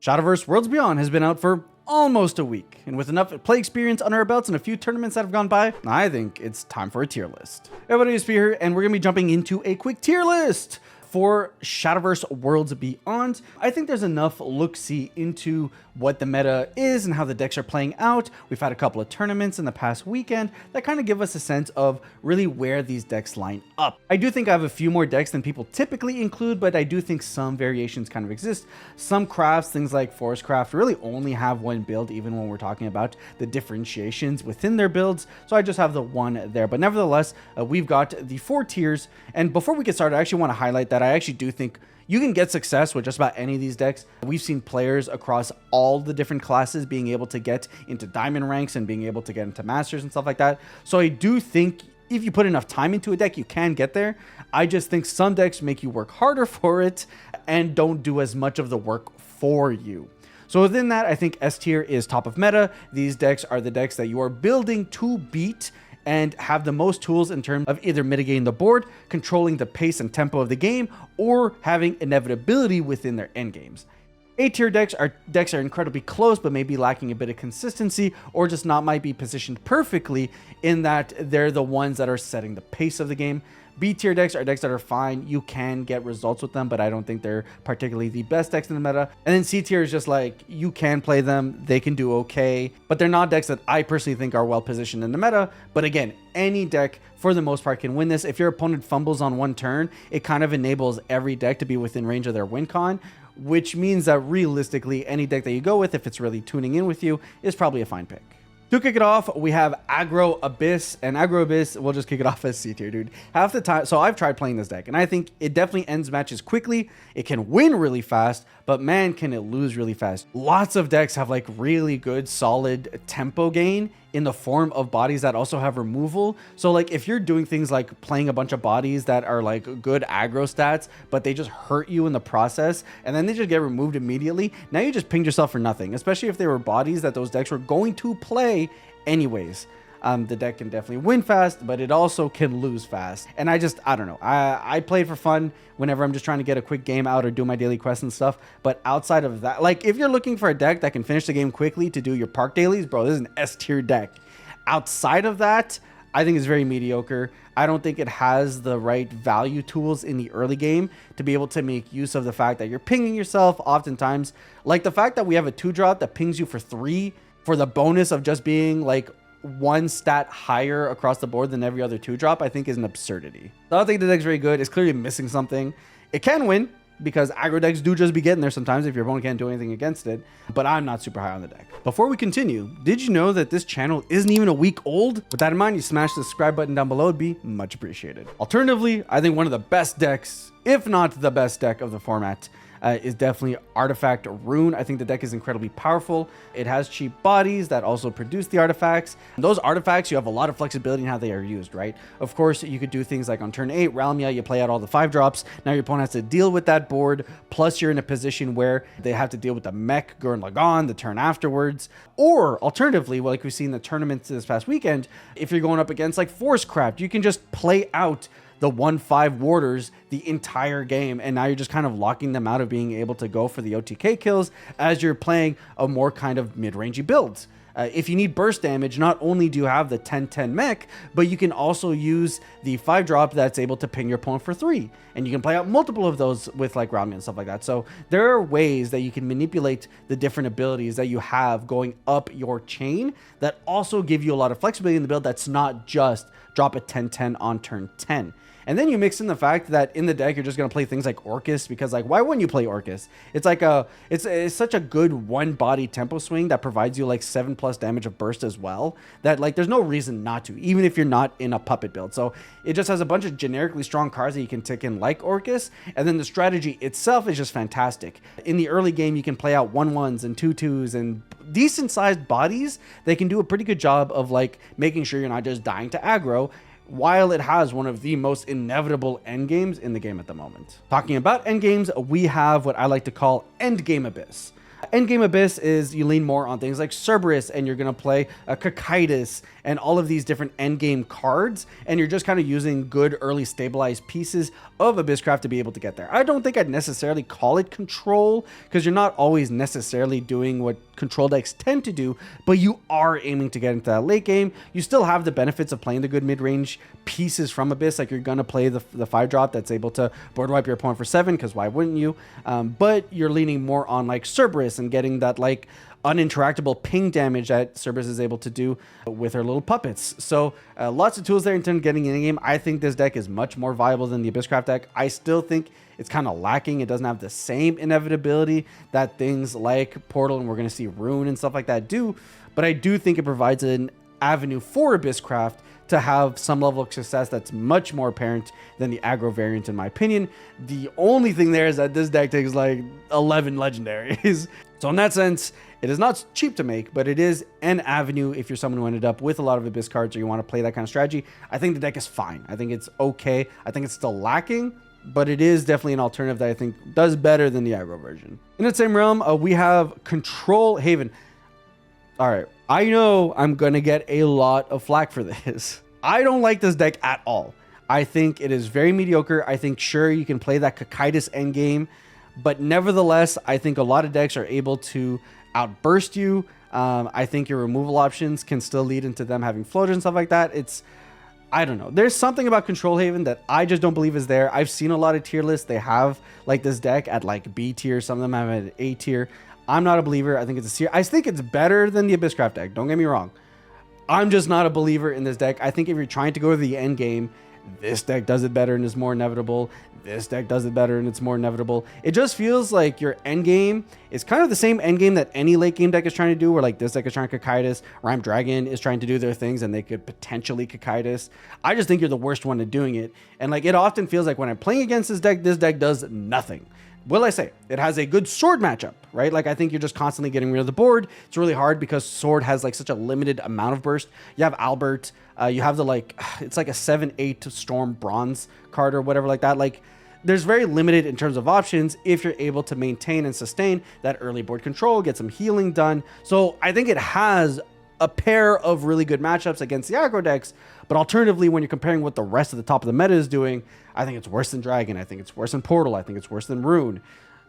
Shadowverse Worlds Beyond has been out for almost a week, and with enough play experience under our belts and a few tournaments that have gone by, I think it's time for a tier list. Everybody, Espira here, and we're going to be jumping into a quick tier list for Shadowverse Worlds Beyond. I think there's enough look-see into what the meta is and how the decks are playing out. We've had a couple of tournaments in the past weekend that kind of give us a sense of really where these decks line up. I do think I have a few more decks than people typically include, but I do think some variations kind of exist. Some crafts, things like Forestcraft, really only have one build, even when we're talking about the differentiations within their builds. So I just have the one there. But nevertheless, we've got the 4 tiers. And before we get started, I actually want to highlight that I actually do think you can get success with just about any of these decks. We've seen players across all the different classes being able to get into diamond ranks and being able to get into masters and stuff like that. So I do think if you put enough time into a deck, you can get there. I just think some decks make you work harder for it and don't do as much of the work for you. So within that, I think S tier is top of meta. These decks are the decks that you are building to beat and have the most tools in terms of either mitigating the board, controlling the pace and tempo of the game, or having inevitability within their end games. A tier decks are incredibly close, but maybe lacking a bit of consistency, or just not might be positioned perfectly in that they're the ones that are setting the pace of the game. B tier decks are decks that are fine. You can get results with them, but I don't think they're particularly the best decks in the meta. And then C tier is just like, you can play them, they can do okay, but they're not decks that I personally think are well positioned in the meta. But again, any deck for the most part can win this. If your opponent fumbles on one turn, it kind of enables every deck to be within range of their win con, which means that realistically, any deck that you go with, if it's really tuning in with you, is probably a fine pick. To kick it off, we have Aggro Abyss, and Aggro Abyss, we'll just kick it off as C tier, dude. Half the time, so I've tried playing this deck, and I think it definitely ends matches quickly. It can win really fast, but man, can it lose really fast. Lots of decks have like really good, solid tempo gain in the form of bodies that also have removal. So like if you're doing things like playing a bunch of bodies that are like good aggro stats, but they just hurt you in the process, and then they just get removed immediately, now you just pinged yourself for nothing, especially if they were bodies that those decks were going to play anyways. The deck can definitely win fast, but it also can lose fast. And I don't know. I play it for fun whenever I'm just trying to get a quick game out or do my daily quests and stuff. But outside of that, like if you're looking for a deck that can finish the game quickly to do your park dailies, bro, this is an S tier deck. Outside of that, I think it's very mediocre. I don't think it has the right value tools in the early game to be able to make use of the fact that you're pinging yourself oftentimes. Like the fact that we have a 2-drop that pings you for 3 for the bonus of just being like 1 stat higher across the board than every other 2-drop, I think is an absurdity. I don't think the deck's very good. It's clearly missing something. It can win because aggro decks do just be getting there sometimes if your opponent can't do anything against it, but I'm not super high on the deck. Before we continue, did you know that this channel isn't even a week old? With that in mind, you smash the subscribe button down below. It'd be much appreciated. Alternatively, I think one of the best decks, if not the best deck of the format, is definitely Artifact Rune. I think the deck is incredibly powerful. It has cheap bodies that also produce the artifacts. And those artifacts, you have a lot of flexibility in how they are used, right? Of course, you could do things like on turn 8, Realmia, you play out all the 5-drops. Now your opponent has to deal with that board. Plus, you're in a position where they have to deal with the mech, Gurren Lagann, the turn afterwards. Or alternatively, like we've seen in the tournaments this past weekend, if you're going up against like Forestcraft, you can just play out the 1/5 warders the entire game, and now you're just kind of locking them out of being able to go for the OTK kills as you're playing a more kind of mid-rangey build. If you need burst damage, not only do you have the 10/10 mech, but you can also use the 5-drop that's able to ping your opponent for 3, and you can play out multiple of those with like Realmia and stuff like that. So there are ways that you can manipulate the different abilities that you have going up your chain that also give you a lot of flexibility in the build that's not just drop a 10/10 on turn 10. And then you mix in the fact that in the deck, you're just going to play things like Orcus, because like, why wouldn't you play Orcus? It's like it's such a good 1-body tempo swing that provides you like 7+ damage of burst as well, that like, there's no reason not to, even if you're not in a puppet build. So it just has a bunch of generically strong cards that you can tick in like Orcus. And then the strategy itself is just fantastic. In the early game, you can play out 1/1s and 2/2s and decent sized bodies. They can do a pretty good job of like making sure you're not just dying to aggro, while it has one of the most inevitable endgames in the game at the moment. Talking about endgames, we have what I like to call Endgame Abyss. Endgame Abyss is you lean more on things like Cerberus, and you're going to play a Cocytus and all of these different endgame cards, and you're just kind of using good early stabilized pieces of Abysscraft to be able to get there. I don't think I'd necessarily call it control, because you're not always necessarily doing what control decks tend to do, but you are aiming to get into that late game. You still have the benefits of playing the good mid-range pieces from Abyss, like you're going to play the 5-drop that's able to board wipe your opponent for 7, because why wouldn't you? But you're leaning more on like Cerberus and getting that like uninteractable ping damage that Cerberus is able to do with her little puppets. So lots of tools there in terms of getting in the game. I think this deck is much more viable than the Abysscraft deck. I still think it's kind of lacking. It doesn't have the same inevitability that things like Portal, and we're going to see Rune and stuff like that do, but I do think it provides an avenue for Abysscraft to have some level of success that's much more apparent than the aggro variant, in my opinion. The only thing there is that this deck takes like 11 legendaries. So in that sense, it is not cheap to make, but it is an avenue if you're someone who ended up with a lot of Abyss cards or you want to play that kind of strategy. I think the deck is fine. I think it's okay. I think it's still lacking, but it is definitely an alternative that I think does better than the aggro version. In that same realm, we have Control Haven. All right, I know I'm going to get a lot of flack for this. I don't like this deck at all. I think it is very mediocre. I think, sure, you can play that Cocytus endgame, but nevertheless, I think a lot of decks are able to outburst you. I think your removal options can still lead into them having floaters and stuff like that. I don't know. There's something about Control Haven that I just don't believe is there. I've seen a lot of tier lists. They have like this deck at like B tier. Some of them have it at A tier. I'm not a believer. I think it's a C. I think it's better than the Abysscraft deck. Don't get me wrong. I'm just not a believer in this deck. I think if you're trying to go to the end game, this deck does it better and is more inevitable. This deck does it better and it's more inevitable. It just feels like your end game is kind of the same end game that any late game deck is trying to do, where like this deck is trying to Cocytus, Rhyme Dragon is trying to do their things and they could potentially Cocytus. I just think you're the worst one at doing it. And like it often feels like when I'm playing against this deck does nothing. Will I say it has a good sword matchup, right? Like I think you're just constantly getting rid of the board. It's really hard because sword has like such a limited amount of burst. You have Albert, you have the like, it's like a 7/8 storm bronze card or whatever like that. Like there's very limited in terms of options if you're able to maintain and sustain that early board control, get some healing done. So I think it has a pair of really good matchups against the aggro decks, but alternatively, when you're comparing what the rest of the top of the meta is doing, I think it's worse than Dragon. I think it's worse than Portal. I think it's worse than Rune.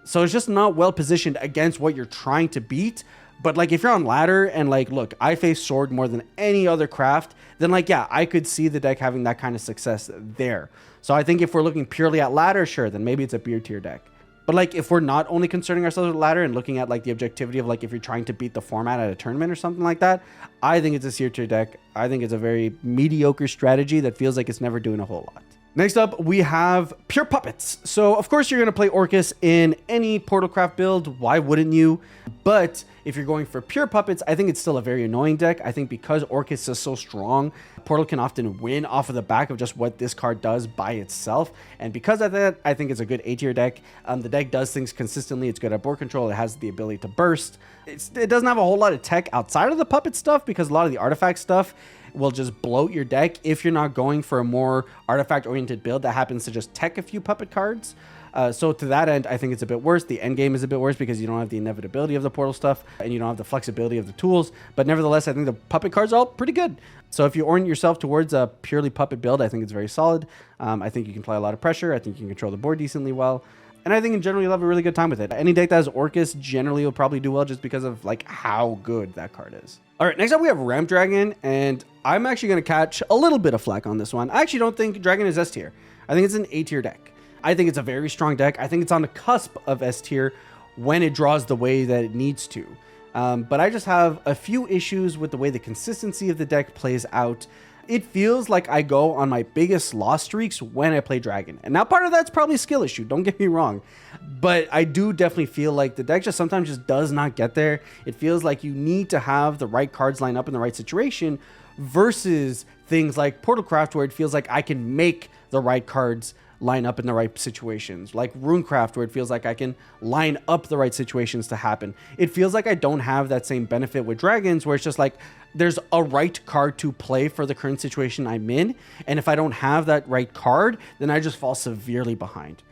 So it's just not well positioned against what you're trying to beat. But like if you're on ladder and like, look, I face sword more than any other craft, then like, yeah, I could see the deck having that kind of success there. So I think if we're looking purely at ladder, sure, then maybe it's a beer tier deck. But like if we're not only concerning ourselves with ladder and looking at like the objectivity of like if you're trying to beat the format at a tournament or something like that, I think it's a C tier deck. I think it's a very mediocre strategy that feels like it's never doing a whole lot. Next up, we have Pure Puppets. So, of course, you're going to play Orcus in any Portalcraft build. Why wouldn't you? But if you're going for Pure Puppets, I think it's still a very annoying deck. I think because Orcus is so strong, Portal can often win off of the back of just what this card does by itself. And because of that, I think it's a good A-tier deck. The deck does things consistently. It's good at board control. It has the ability to burst. It doesn't have a whole lot of tech outside of the puppet stuff because a lot of the artifact stuff will just bloat your deck if you're not going for a more artifact-oriented build that happens to just tech a few puppet cards. So to that end, I think it's a bit worse. The end game is a bit worse because you don't have the inevitability of the portal stuff and you don't have the flexibility of the tools. But nevertheless, I think the puppet cards are all pretty good. So if you orient yourself towards a purely puppet build, I think it's very solid. I think you can apply a lot of pressure. I think you can control the board decently well. And I think in general, you'll have a really good time with it. Any deck that has Orcus generally will probably do well just because of like how good that card is. All right, next up we have Ramp Dragon, and I'm actually going to catch a little bit of flack on this one. I actually don't think Dragon is S tier. I think it's an A tier deck. I think it's a very strong deck. I think it's on the cusp of S tier when it draws the way that it needs to. But I just have a few issues with the way the consistency of the deck plays out. It feels like I go on my biggest loss streaks when I play Dragon. And now part of that's probably a skill issue, don't get me wrong. But I do definitely feel like the deck just sometimes just does not get there. It feels like you need to have the right cards line up in the right situation versus things like Portalcraft where it feels like I can make the right cards line up in the right situations, like Runecraft where it feels like I can line up the right situations to happen. It feels like I don't have that same benefit with Dragons where it's just like there's a right card to play for the current situation I'm in, and if I don't have that right card, then I just fall severely behind.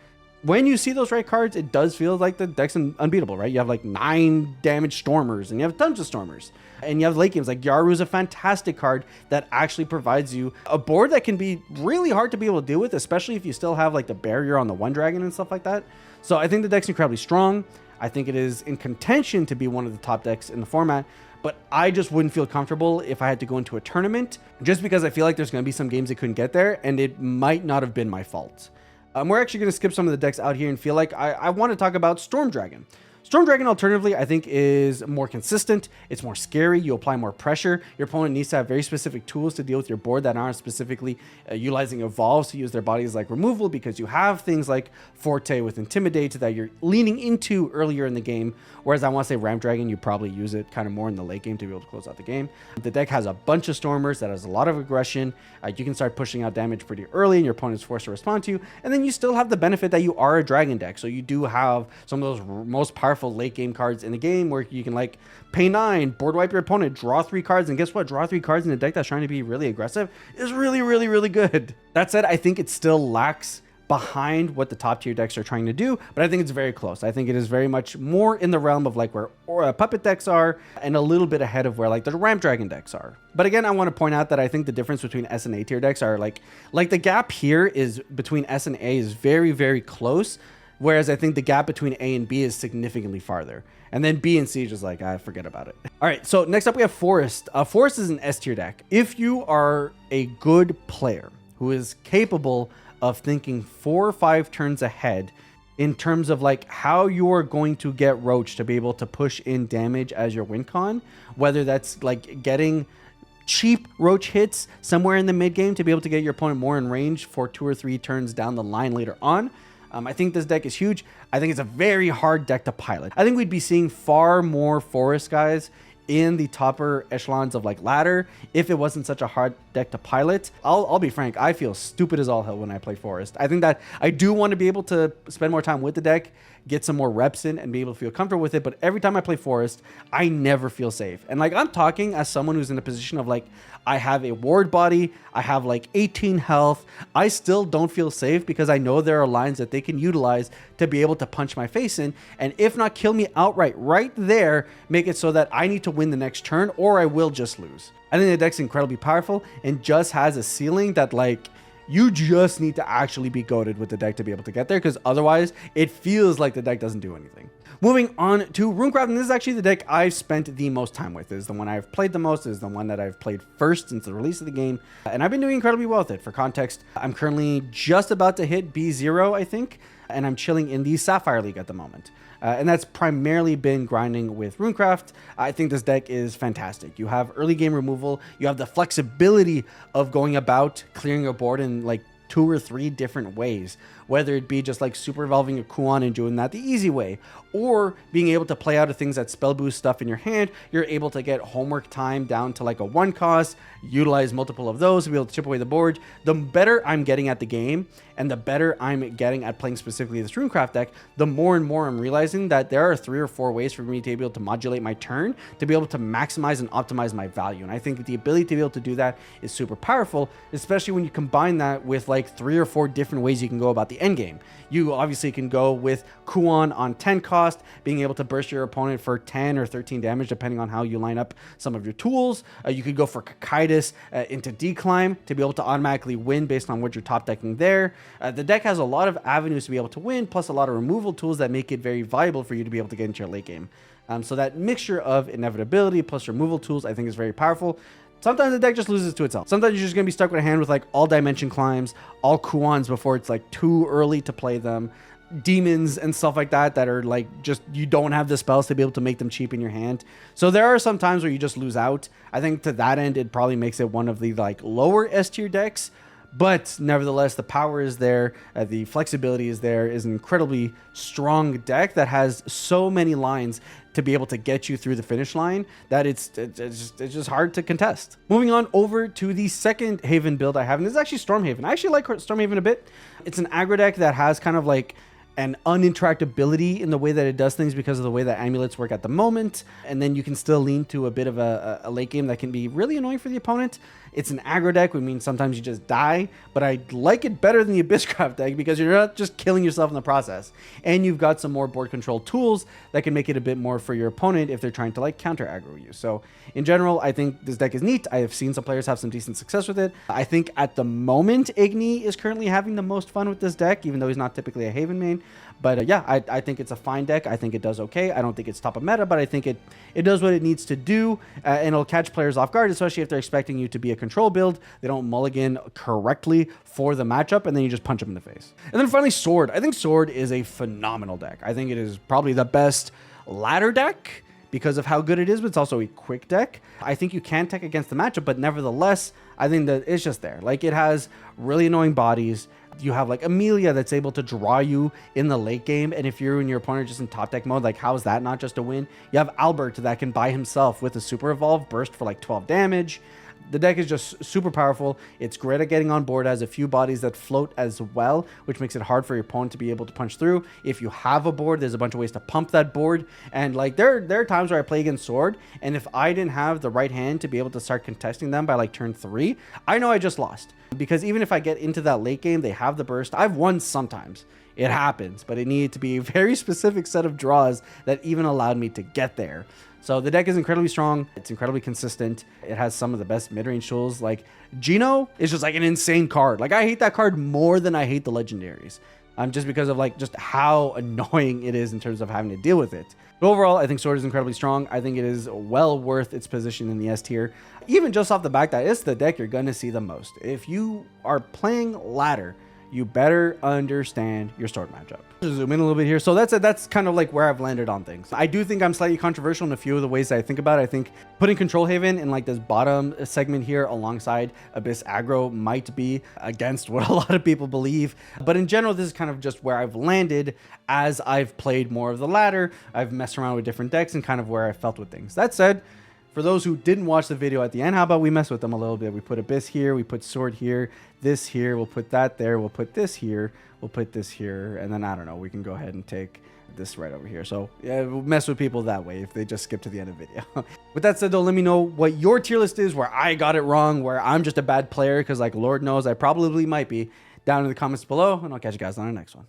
when you see those right cards, it does feel like the deck's unbeatable, right? You have like 9 damage Stormers, and you have tons of Stormers. And you have late games like Yaru's a fantastic card that actually provides you a board that can be really hard to be able to deal with, especially if you still have like the barrier on the 1 dragon and stuff like that. So I think the deck's incredibly strong. I think it is in contention to be one of the top decks in the format, but I just wouldn't feel comfortable if I had to go into a tournament, just because I feel like there's going to be some games that couldn't get there, and it might not have been my fault. We're actually going to skip some of the decks out here and feel like I want to talk about Storm Dragon. Storm Dragon, alternatively, I think is more consistent. It's more scary. You apply more pressure. Your opponent needs to have very specific tools to deal with your board that aren't specifically utilizing evolves to use their bodies like removal, because you have things like Forte with Intimidate that you're leaning into earlier in the game. Whereas I want to say Ramp Dragon, you probably use it kind of more in the late game to be able to close out the game. The deck has a bunch of Stormers that has a lot of aggression. You can start pushing out damage pretty early and your opponent's forced to respond to you. And then you still have the benefit that you are a Dragon deck. So you do have some of those most powerful late game cards in the game where you can like pay 9, board wipe your opponent, draw 3 cards, and guess what? Draw 3 cards in a deck that's trying to be really aggressive is really, really, really good. That said, I think it still lacks behind what the top tier decks are trying to do, but I think it's very close. I think it is very much more in the realm of like where puppet decks are, and a little bit ahead of where like the Ramp Dragon decks are. But again, I want to point out that I think the difference between S and A tier decks are like the gap here is between S and A is very, very close. Whereas I think the gap between A and B is significantly farther. And then B and C is just like, I forget about it. All right, so next up we have Forest. Forest is an S tier deck. If you are a good player who is capable of thinking 4 or 5 turns ahead in terms of like how you are going to get Roach to be able to push in damage as your win con, whether that's like getting cheap Roach hits somewhere in the mid game to be able to get your opponent more in range for 2 or 3 turns down the line later on. I think this deck is huge. I think it's a very hard deck to pilot. I think we'd be seeing far more Forest guys in the topper echelons of like ladder if it wasn't such a hard deck to pilot. I'll be frank, I feel stupid as all hell when I play Forest. I think that I do want to be able to spend more time with the deck, get some more reps in, and be able to feel comfortable with it, but every time I play Forest, I never feel safe. And like, I'm talking as someone who's in a position of like, I have a ward body, I have like 18 health, I still don't feel safe because I know there are lines that they can utilize to be able to punch my face in, and if not kill me outright right there, make it so that I need to win the next turn or I will just lose. I think the deck's incredibly powerful and just has a ceiling that like, you just need to actually be goated with the deck to be able to get there, because otherwise it feels like the deck doesn't do anything. Moving on to Runecraft, and this is actually the deck I've spent the most time with. It is the one I've played the most. It is the one that I've played first since the release of the game, and I've been doing incredibly well with it. For context, I'm currently just about to hit B0, I think, and I'm chilling in the Sapphire League at the moment. And that's primarily been grinding with Runecraft. I think this deck is fantastic. You have early game removal. You have the flexibility of going about clearing your board in like 2 or 3 different ways, whether it be just like super evolving a Kuon and doing that the easy way, or being able to play out of things that spell boost stuff in your hand. You're able to get homework time down to like a 1 cost, utilize multiple of those to be able to chip away the board. The better I'm getting at the game and the better I'm getting at playing specifically this Runecraft deck, the more and more I'm realizing that there are 3 or 4 ways for me to be able to modulate my turn to be able to maximize and optimize my value. And I think the ability to be able to do that is super powerful, especially when you combine that with like 3 or 4 different ways you can go about the end game. You obviously can go with Kuon on 10 cost, being able to burst your opponent for 10 or 13 damage, depending on how you line up some of your tools. You could go for Kakaitis into Declimb to be able to automatically win based on what you're top decking there. The deck has a lot of avenues to be able to win, plus a lot of removal tools that make it very viable for you to be able to get into your late game. So that mixture of inevitability plus removal tools, I think, is very powerful. Sometimes the deck just loses to itself. Sometimes you're just going to be stuck with a hand with like all dimension climbs, all Kuons before it's like too early to play them, demons and stuff like that that are like just, you don't have the spells to be able to make them cheap in your hand. So there are some times where you just lose out. I think to that end, it probably makes it one of the like lower S tier decks. But nevertheless, the power is there, the flexibility is there, is an incredibly strong deck that has so many lines to be able to get you through the finish line that it's just hard to contest. Moving on over to the second Haven build I have, and this is actually Stormhaven. I actually like Stormhaven a bit. It's an aggro deck that has kind of like and uninteractability in the way that it does things because of the way that amulets work at the moment. And then you can still lean to a bit of a late game that can be really annoying for the opponent. It's an aggro deck, which means sometimes you just die, but I like it better than the Abysscraft deck because you're not just killing yourself in the process. And you've got some more board control tools that can make it a bit more for your opponent if they're trying to like counter aggro you. So in general, I think this deck is neat. I have seen some players have some decent success with it. I think at the moment, Igni is currently having the most fun with this deck, even though he's not typically a Haven main. But yeah, I think it's a fine deck. I think it does okay. I don't think it's top of meta, but I think it does what it needs to do, and it'll catch players off guard, especially if they're expecting you to be a control build. They don't mulligan correctly for the matchup, and then you just punch them in the face. And then finally, Sword. I think Sword is a phenomenal deck. I think it is probably the best ladder deck because of how good it is, but it's also a quick deck. I think you can tech against the matchup, but nevertheless, I think that it's just there. Like, it has really annoying bodies. You have like Amelia that's able to draw you in the late game, and if you're and your opponent just in top deck mode, like how is that not just a win? You have Albert that can by himself with a super evolve burst for like 12 damage. The deck is just super powerful. It's great at getting on board. It has a few bodies that float as well, which makes it hard for your opponent to be able to punch through. If you have a board, there's a bunch of ways to pump that board. And like there are times where I play against Sword, and if I didn't have the right hand to be able to start contesting them by like turn 3, I know I just lost. Because even if I get into that late game, they have the burst. I've won sometimes. It happens, but it needed to be a very specific set of draws that even allowed me to get there. So the deck is incredibly strong. It's incredibly consistent. It has some of the best mid-range tools. Like Gino is just like an insane card. Like I hate that card more than I hate the legendaries. Just because of like just how annoying it is in terms of having to deal with it. But overall, I think Sword is incredibly strong. I think it is well worth its position in the S tier. Even just off the back, that it's the deck you're going to see the most. If you are playing ladder, you better understand your Sword matchup. Just zoom in a little bit here. So that's kind of like where I've landed on things. I do think I'm slightly controversial in a few of the ways that I think about it. I think putting Control Haven in like this bottom segment here alongside Abyss Aggro might be against what a lot of people believe. But in general, this is kind of just where I've landed as I've played more of the ladder. I've messed around with different decks and kind of where I felt with things. That said, for those who didn't watch the video at the end, how about we mess with them a little bit? We put Abyss here, we put Sword here, this here, we'll put that there, we'll put this here, we'll put this here, and then I don't know, we can go ahead and take this right over here. So yeah, we'll mess with people that way if they just skip to the end of the video. With that said though, let me know what your tier list is, where I got it wrong, where I'm just a bad player, because like Lord knows I probably might be, down in the comments below, and I'll catch you guys on the next one.